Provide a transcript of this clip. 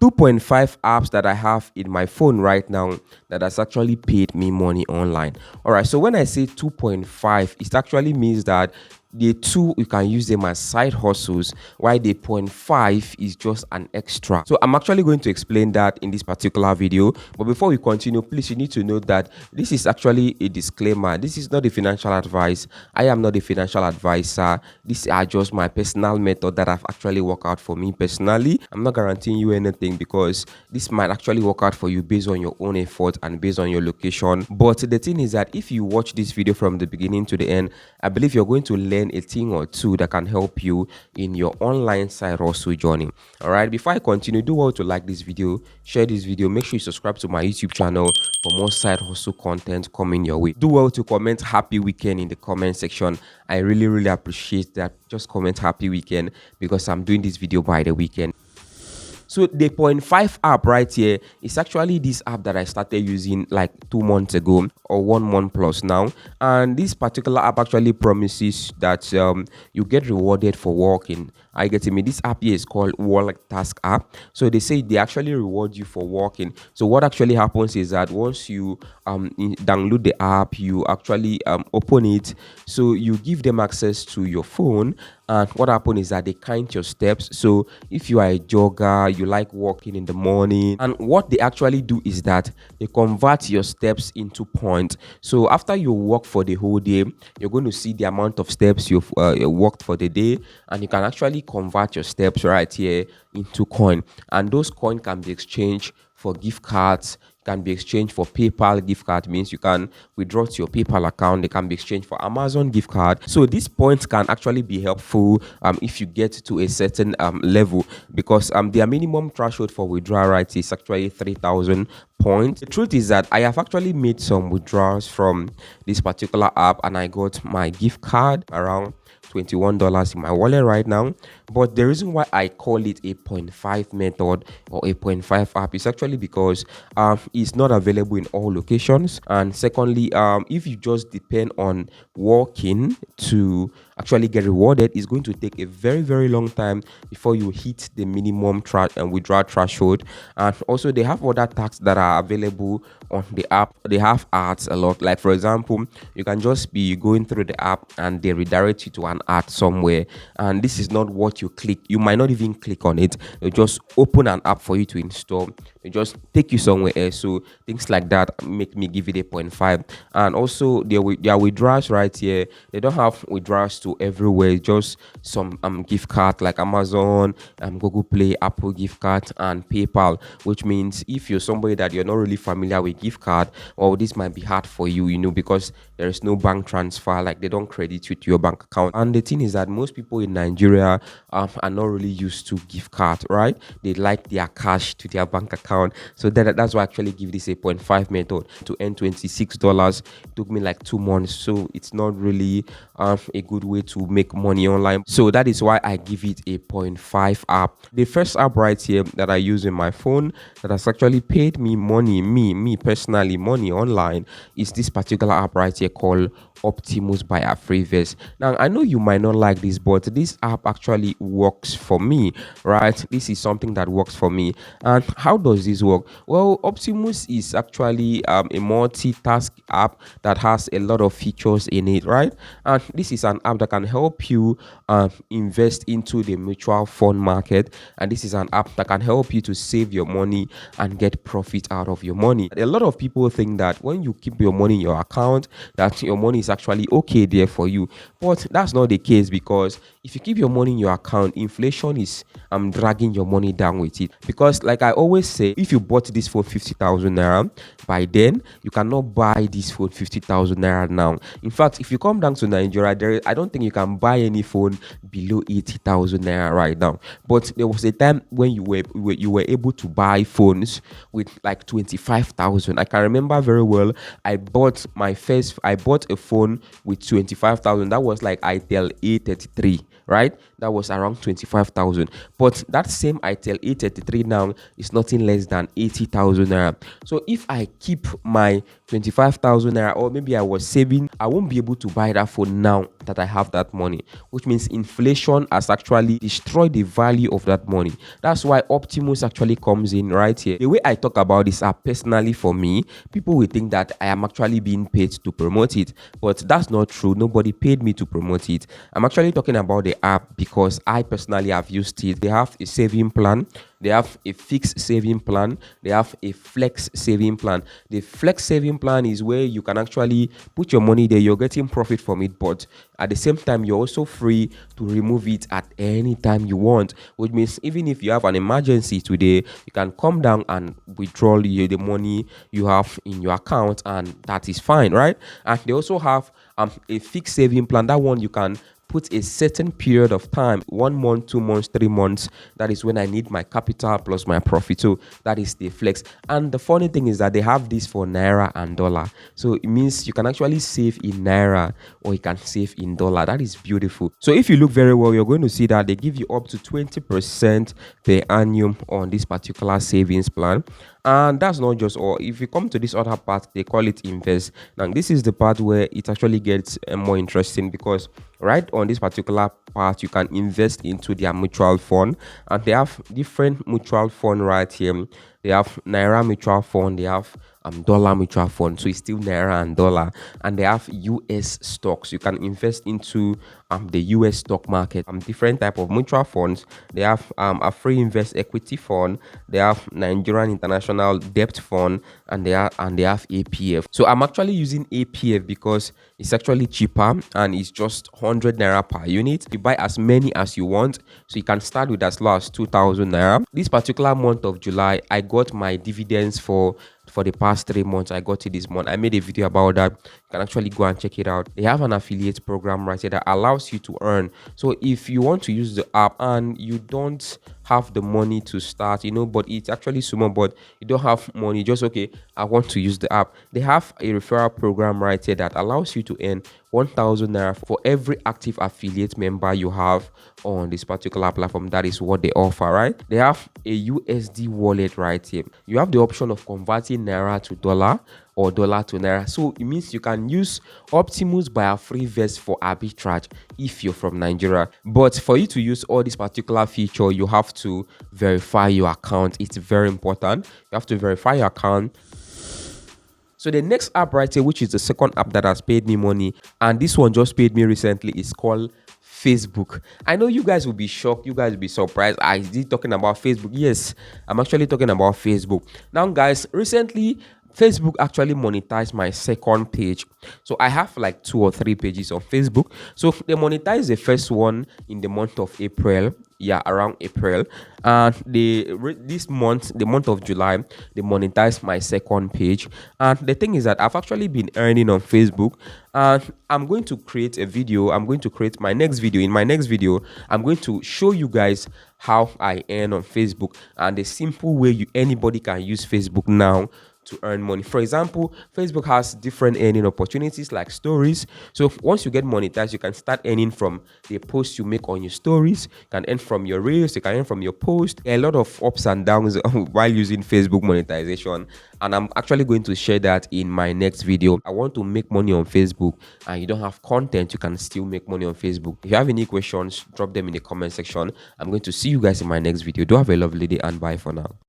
2.5 apps that I have in my phone right now that has actually paid me money online. All right, so when I say 2.5, it actually means that the two, you can use them as side hustles, while the point 0.5 is just an extra. So I'm actually going to explain that in this particular video. But before we continue, please, you need to know that this is actually a disclaimer. This is not a financial advice. I am not a financial advisor. These are just my personal method that have actually worked out for me personally. I'm not guaranteeing you anything because this might actually work out for you based on your own effort and based on your location. But the thing is that if you watch this video from the beginning to the end, I believe you're going to learn a thing or two that can help you in your online side hustle journey. All right, before I continue, do well to like this video, share this video, make sure you subscribe to my YouTube channel for more side hustle content coming your way. Do well to comment happy weekend in the comment section. I really appreciate that. Just comment happy weekend because I'm doing this video by the weekend. So the 0.5 app right here is actually this app that I started using like 2 months ago or 1 month plus now. And this particular app actually promises that you get rewarded for working. I get me. This app here is called WalkTask app. So they say they actually reward you for working. So what actually happens is that once you download the app, you actually open it. So you give them access to your phone. And what happens is that they count your steps. So if you are a jogger, you like walking in the morning, and what they actually do is that they convert your steps into points. So after you walk for the whole day, you're going to see the amount of steps you've walked for the day, and you can actually convert your steps right here into coin. And those coins can be exchanged for gift cards, can be exchanged for PayPal gift card, means you can withdraw to your PayPal account. They can be exchanged for Amazon gift card. So these points can actually be helpful if you get to a certain level, because their minimum threshold for withdrawal right is actually 3,000 points. The truth is that I have actually made some withdrawals from this particular app, and I got my gift card around $21 in my wallet right now. But the reason why I call it a 0.5 method or a 0.5 app is actually because it's not available in all locations. And secondly, if you just depend on working to actually get rewarded, it's going to take a very long time before you hit the minimum withdrawal threshold. And also they have other tasks that are available on the app. They have ads a lot. Like for example, you can just be going through the app and they redirect you to an ad somewhere, and this is not what you click. You might not even click on it. They just open an app for you to install. They just take you somewhere else. So things like that make me give it a 0.5. And also their withdrawals right here, they don't have withdrawals to everywhere, just some gift card like Amazon, Google Play, Apple gift card, and PayPal, which means if you're somebody that you're not really familiar with gift card, well, this might be hard for you, because there is no bank transfer, like they don't credit you to your bank account. And the thing is that most people in Nigeria are not really used to gift card, right? They like their cash to their bank account. So that's why I actually give this a 0.5 method. To earn $26 took me like 2 months, so it's not really a good way to make money online. So that is why I give it a 0.5 app. The first app right here that I use in my phone that has actually paid me money, me personally, money online, is this particular app right here called Optimus by Afriverse. Now I know you might not like this, but this app actually works for me, right? This is something that works for me. And how does this work? Well, Optimus is actually a multitask app that has a lot of features in it, right? And this is an app that can help you invest into the mutual fund market, and this is an app that can help you to save your money and get profit out of your money. A lot of people think that when you keep your money in your account, that your money is actually okay there for you, but that's not the case, because if you keep your money in your account, inflation is dragging your money down with it. Because like I always say, if you bought this for 50,000 naira, by then you cannot buy this for 50,000 naira now. In fact, if you come down to Nigeria, I don't think you can buy any phone below 80,000 naira right now. But there was a time when you were able to buy phones with like 25,000. I can remember very well. I bought a phone with 25,000. That was like Itel A33, right? that was around 25,000. But that same itel A33 now is nothing less than 80,000 naira. So if I keep my 25,000 naira, or maybe I was saving, I won't be able to buy that phone now that I have that money, which means inflation has actually destroyed the value of that money. That's why Optimus actually comes in right here. The way I talk about this app personally, for me, people will think that I am actually being paid to promote it, but that's not true. Nobody paid me to promote it. I'm actually talking about the app because I personally have used it. They have a saving plan, they have a fixed saving plan, they have a flex saving plan. The flex saving plan is where you can actually put your money there, you're getting profit from it, but at the same time you're also free to remove it at any time you want, which means even if you have an emergency today, you can come down and withdraw the money you have in your account, and that is fine, right? And they also have a fixed saving plan. That one you can put a certain period of time, 1 month, 2 months, 3 months. That is when I need my capital plus my profit. So that is the flex. And the funny thing is that they have this for naira and dollar. So it means you can actually save in naira or you can save in dollar. That is beautiful. So if you look very well, you're going to see that they give you up to 20% per annum on this particular savings plan. And that's not just all. If you come to this other part, they call it invest. Now this is the part where it actually gets more interesting, because right on this particular part you can invest into their mutual fund, and they have different mutual fund right here. They have naira mutual fund, they have dollar mutual fund, so it's still naira and dollar, and they have US stocks. You can invest into the US stock market. Different type of mutual funds. They have a free invest equity fund, they have Nigerian international debt fund, and they have APF. So I'm actually using APF because it's actually cheaper and it's just 100 naira per unit. You buy as many as you want, so you can start with as low as 2,000 naira. This particular month of July, I got my dividends for the past 3 months. I got it this month. I made a video about that. You can actually go and check it out. They have an affiliate program right here that allows you to earn. So if you want to use the app and you don't have the money to start, but it's actually small, but you don't have money, just okay, I want to use the app, they have a referral program right here that allows you to earn 1,000 naira for every active affiliate member you have on this particular platform. That is what they offer, right? They have a USD wallet right here. You have the option of converting naira to dollar or dollar to naira. So it means you can use Optimus by a free vest for arbitrage if you're from Nigeria. But for you to use all this particular feature, you have to verify your account. It's very important. You have to verify your account. So the next app right here, which is the second app that has paid me money, and this one just paid me recently, is called Facebook. I know you guys will be shocked, you guys will be surprised. I did talking about Facebook. Yes, I'm actually talking about Facebook. Now guys, recently Facebook actually monetized my second page. So I have like 2 or 3 pages on Facebook. So they monetized the first one in the month of April. Yeah, around April. And this month, the month of July, they monetized my second page. And the thing is that I've actually been earning on Facebook. And I'm going to create a video. I'm going to create my next video. In my next video, I'm going to show you guys how I earn on Facebook and the simple way anybody can use Facebook now to earn money. For example, Facebook has different earning opportunities like stories. So once you get monetized, you can start earning from the posts you make on your stories. You can earn from your reels, you can earn from your post. There are a lot of ups and downs while using Facebook monetization, and I'm actually going to share that in my next video. I want to make money on Facebook and you don't have content, you can still make money on Facebook. If you have any questions, drop them in the comment section. I'm going to see you guys in my next video. Do have a lovely day and bye for now.